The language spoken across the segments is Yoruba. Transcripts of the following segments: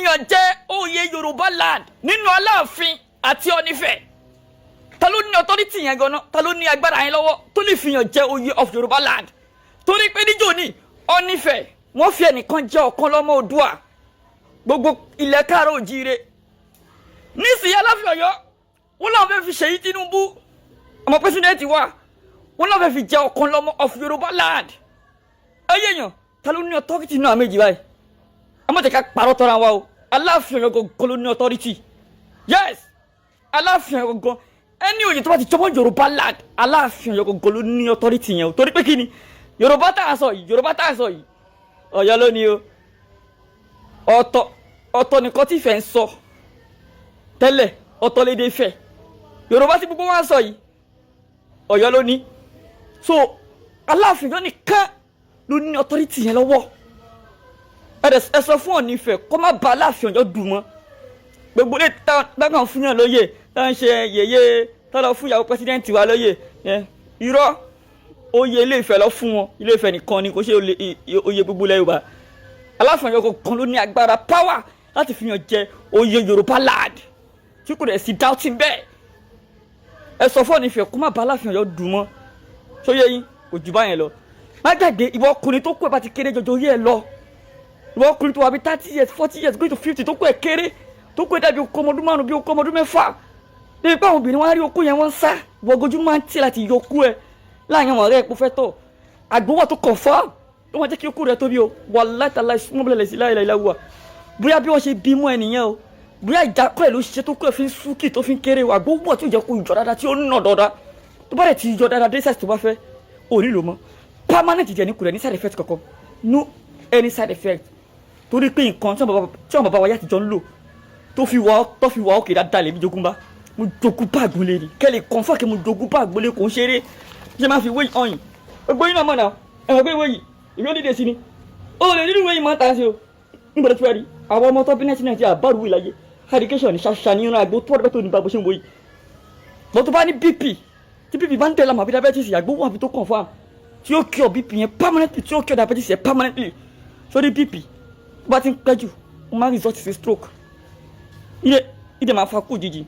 fihàn jẹ oyè Yorùbá land nínú Aláàfin àti Ọ̀nífẹ̀ ta ló ní authority yẹn gan-an ta ló ní agbára yẹn lọ́wọ́ tó lè fihàn jẹ oyè of Yorùbá land torí pé níjọ́ ní Ọ̀nífẹ̀ wọ́n fi ẹnìkan jẹ ọ̀kan lọ́mọ Oòduà gbogbo ilẹ̀ káàrọ̀ òjíire nísìnyí Aláàfin Ọ̀yọ́ wọ́n làwọn fẹ́ fi Ṣèyí Tinubu ọmọ pẹ́sidẹ́ǹtì wa wọ́n làwọn fẹ́ fi jẹ ọ̀kan lọ́mọ of Yorùbá land ẹyẹ yàn ta ló ní authority náà méjì báyìí àmọ́ tẹ̀ka parọ́ tọ́ra wa o Aláàfin Ọ̀yọ́ gangan ló ní authority yes Aláàfin Ọ̀yọ́ gangan ẹni òye tó bá ti jọmọ́ Yorùbá land Aláàfin Ọ̀yọ́ gangan ló ní authority yẹn o torí pé kí ni Yorùbá tá a sọ yìí Ọ̀yọ́ ló ní o ọ̀tọ̀ nìkan tí Ifẹ̀ ń sọ tẹ́lẹ̀ ọ̀tọ̀ lédè Ifẹ̀ Yorùbá tí gbogbo wa ń sọ yìí Ọ̀yọ́ ló ní so Aláàfin Ọ̀yọ́ nìkan ló ní authority yẹn lọ́wọ́ ẹ sọ fún Ọ̀nífẹ̀ kó má ba Aláàfin Ọ̀yọ́ dùn mọ́ gbogbo lè dákàn fún yàn lóye tá ń ṣe yèyé tá lọ fún ìyàwó pẹ́sidẹ́ǹtì wa lóye irọ́ oyè Ilé Ifẹ̀ lọ fún wọn Ilé Ifẹ̀ nìkan ni kò ṣe oyè gbogbo ilẹ̀ Yorùbá Aláàfin Ọ̀yọ́ kan ló ní agbára power láti fi hàn jẹ oyè Yorùbá land tí kò dẹ̀ sí doubting bẹ́ẹ̀ ẹ sọ fún Ọ̀nífẹ̀ kó má ba Aláàfin Ọ̀yọ́ dùn mọ́ sóyè yín kò jù báyẹn lọ má gbàgbé ìwọ ọkùnrin tó kú ẹ bá ti kéré jọjọ yẹ ẹ lọ ìwọ ọkùnrin tó wà bí 30 years 40 years going to 50 tó kú ẹ kéré tó kú ẹ dàbí okó ọmọdún márùn bí okó ọmọdún mẹ́fà débi pé àwọn obìnrin wọn á rí okó yẹn wọn ń sá ìwọ ojú máa ń tì láti yọ okó ẹ láàrin àwọn ọ̀rẹ́ ẹ kó fẹ́ tọ̀ àgbówọ̀ tó confirm tó wọn jẹ́ kí okó rẹ tóbi o wallahi tallahi súnmọ́bìlẹ̀ sí láìláì láwùwà bóyá bí wọ́n ṣe bímọ ẹ nìyẹn o bóyá ìjákọ́ ẹ̀ ló ṣiṣẹ́ tó kú ẹ fi ń súnkì tó fi ń kéré o àgbówọ̀ tí ò jẹ́ kó ìjọ dáadáa tí ó ń nà dáadáa tó bá rẹ̀ ti ìjọ dáadáa dé size tó bá fẹ́ ò nílò mọ́ permanent jẹ́ ní kúrẹ́ ní side effect kankan no any side effect torí pé nǹkan tí àwọn bàbá wa yá ti jọ ń lò tó fi wà òkè dáadáa lèmi jogún bá mo jogún bá àgbélé ni kẹ́lẹ̀ confam kí mo jogún bá àgbélé kò ń ṣeré ṣe máa fi wéyìí ọyìn gbogbo yín náà mọ̀ náà ẹ̀wọ̀n pé wéyìí ìwé onídìí sí ni ó lè nínú wéyìí máa ń tà sí o nígbà tó fẹ́ rí àwọn ọmọ tó bí 1990 àbárùwé láyé education ṣàṣà ní ìran àgbo tó wọ́n tó ní bá bó ṣe ń wéyìí bó tó bá ní BP tí BP bá ń tẹ̀lé àmọ́ àbí diabetes àgbo wọn àbí tó confam tí ó cure BP yẹn permanently tí ó cure diabetes yẹn permanently sórí BP tó bá ti ń pẹ́ jù ó máa ń result sí stroke ìdè máa fa kú òjijì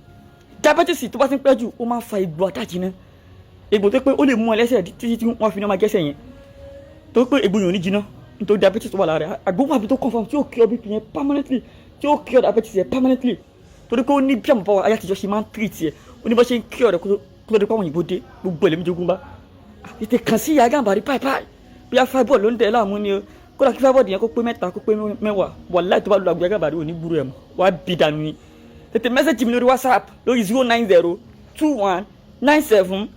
diabetes tó bá ti ń pẹ́ jù ó máa ń fa egbò àtàjì náà egbò tó pé ó lè mú ẹ lẹ́sẹ̀ títí tí wọ́n fi ní ọmọ gẹ́sẹ̀ yẹn tó pé egbò yẹn ò ní jiná nítorí diabetes tó wà lára rẹ̀ àgbóhùn àbí tó confirm tí ó cure BP yẹn permanently tí ó cure diabetes yẹn permanently torí pé ó ní bí àmọ́ báwa ayé àtijọ́ ṣe máa ń treat yẹ ó ní bá ṣe ń cure rẹ̀ kó tó dé pàwọn òyìnbó dé gbogbo ẹ̀lẹ́mí jogún bá ètè kàn sí ìyá Gàmbàrí páìpáì bí a fáibọ̀ ló ń tẹ̀ láàmú ni o kódà kí fáibọ̀ yẹn kó pé 3 kó pé 10 wàláhì tó bá lu àgbẹ̀ Gàmbàrí ò ní gbúrú ẹ̀ mọ́ wàá bí dànù ni tètè mẹ́sẹ̀jì mi lórí WhatsApp lórí 090 21 97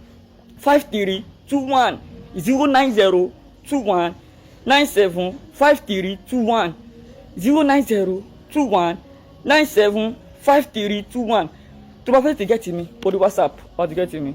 53 21 090 21 97 53 21 090 21 97 53 21 tó bá fẹ́ tẹ̀ gẹ́tì mi lórí WhatsApp wàá ti gẹ́tì mi.